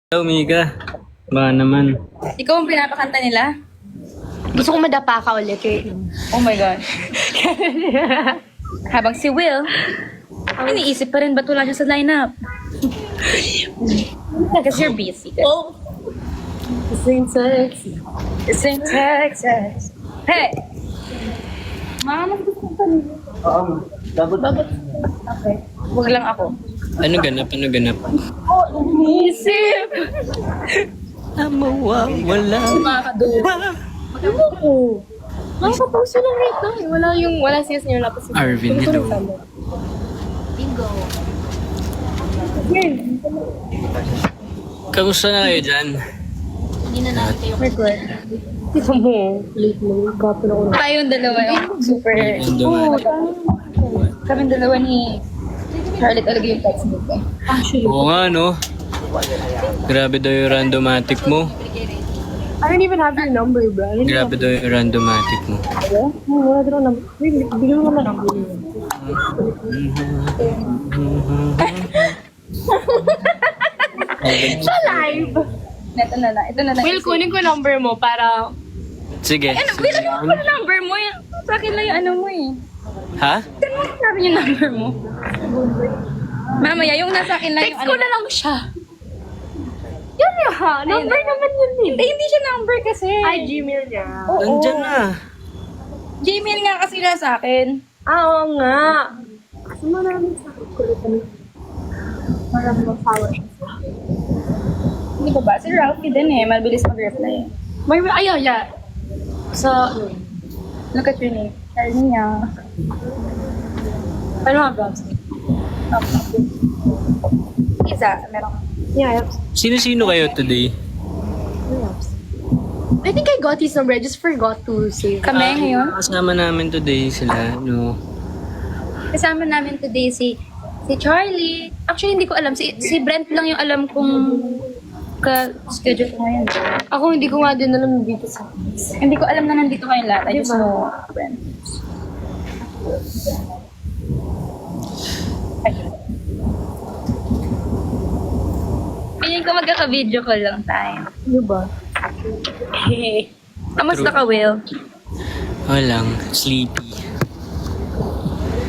Hello, Mika. Baka naman. Ikaw ang pinapakanta nila? Gusto ko madapa ka ulit eh. Oh my God. Habang si Will, iniisip pa rin ba't wala siya sa lineup? Because you're busy. Oh! Sing sexy. It's in Texas. Hey! Mama, magkakanta nila. Oo, dapat. Okay. Huwag lang ako. Ano ganap? Inisip! Wala. Makakaduwa. Ewan ko. Nakakapause lang right now eh. Wala siya niya lapos. Arvin, hello. Bingo. Kamusta na kayo dyan? Hindi na namin kayo. Record. Ito mo. Late mo. Kapon ako. Tayong dalawa yung super... Kaming dalawa ni Charlie talaga yung textbook eh. Oo nga, no? Grabe daw yung randomatic mo. I don't even have your number, bro. Grabe daw yung randomatic mo. Wala din ako number. Wait, bigyan mo naman number. Sa live! Ito na lang. Ito na lang. Will, kunin ko number mo para... Sige. Ano, Will, ano yung number mo? Sa akin lang yung ano mo eh. Ha? Saan mo sinabi yung number mo? Mamaya, yung nasa akin lang Text yung ko ano. na lang siya. Yun ha. Number naman yun eh. Hindi siya number kasi. Ay, Gmail niya. Oo. Nandyan na. Gmail nga kasi na sa akin. Oo nga. Kasi maraming sa kulitan. Maraming mag-follow. Hindi ba ba? Si Ralphie din eh. Mabilis mag-reply eh. May, ayaw, yeah. Sa, Look at your name. Charlie niya. ano nga, Brabs? Isa, meron ka. Yeah, yep. Sino-sino kayo today? I think I got his number. I just forgot to save. Kami ngayon. Kasama namin today sila, no? Kasama namin today si Charlie. Actually, hindi ko alam. Si Brent lang yung alam kung ka-schedule ko ngayon. Ako hindi ko nga din alam dito sa... Hindi ko alam na nandito kayong lahat. I just Diba? know Brent. Piling ko magkaka-video call lang tayo. Ano ba? Hey. Kamusta ka, Will? Walang, sleepy.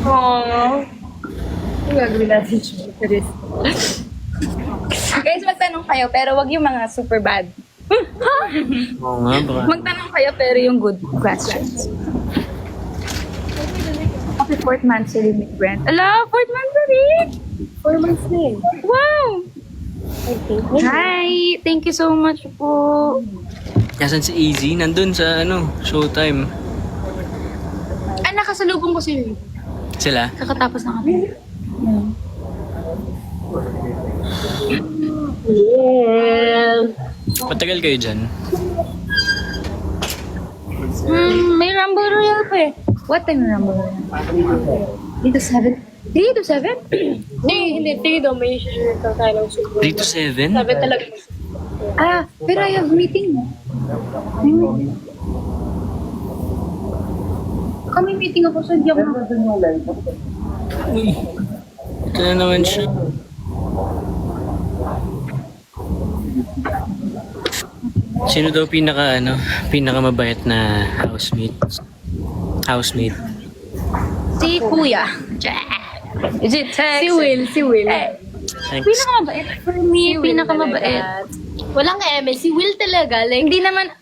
Aww. Ano gagawin natin siya? Guys, magtanong kayo, pero wag yung mga super bad. Oo nga, baka. Magtanong kayo, pero yung good questions. Happy 4th month si Limit Brent. Ala, 4th month na rin! 4 months na eh. Wow! Okay. Hi! Thank you so much po. Nasaan si Easy? Nandun sa, showtime. Ay, nakasalubong ko si Sila? kakatapos na kami. Yeah. Matagal kayo dyan? May Rumble Royale pa eh. What time yung Rumble Royale? 3 to 7? 3 to 7? Hindi. 3 daw. May share ka tayo ng super. 3 to 7? 7 talaga. Ah, pero I have meeting. Kami meeting ako sa hindi ako Uy. Ito na naman siya. Sino daw pinaka mabait na housemate? Housemate. Si Kuya. Is it text? Si Will. Eh, Thanks. pinakamabait. For me, pinakamabait. Walang eme. Si Will talaga. Like, Hindi naman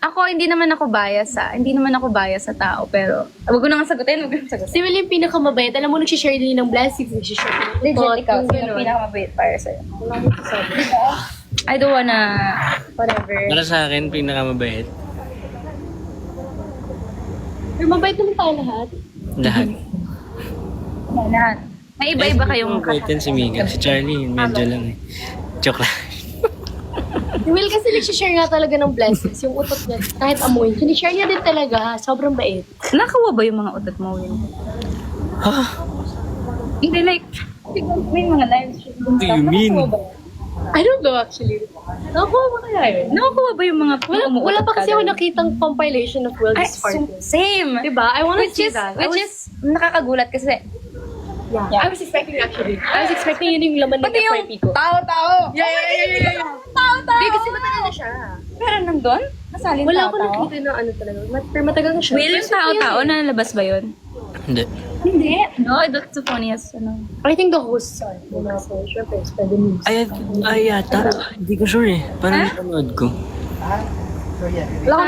ako bias Hindi naman ako bias sa tao, pero wag ko na nga sagutin, si Will yung pinakamabait. Alam mo, nagsishare din ng blessings. Nagsishare din ng Legit, ikaw, yung sino ganun. pinakamabait para sa'yo? Walang masasabi. I don't wanna, whatever. Para sa akin, pinaka mabait. Pero mabait naman tayo lahat. Lahat. Lahat. May iba-iba kayong Mabait yan si Mika. Si Charlie, medyo lang eh. Joke lang. Si Will kasi nagsishare nga talaga ng blessings. Yung utot niya, kahit amoy. Sinishare niya din talaga. Sobrang bait. Nakawa ba yung mga utot mo, Will? Hindi, like, may mga live stream What do you mean? I don't know actually. Nakuha ba kaya yun? Nakakuha ba yung mga Wala pa kasi ako nakitang compilation of Will's Ay, party. same. Diba? I wanna Which see is, that. which is, nakakagulat kasi, Yeah. I was expecting actually. I was expecting yun yung laman ng pati yung FYP ko. tao-tao. Yeah. Tao-tao. nandun? Nasali yung Wala ako tao-tao? nakita na ano talaga. Pero matagal na siya. Will, yung tao-tao na nalabas ba yun? Hindi. Hindi. No, that's the funniest. Ano. I think the hosts are. Yung mga po, syempre, spread the news. Ay yata. Hindi ko sure eh. Parang napanood ko. Wala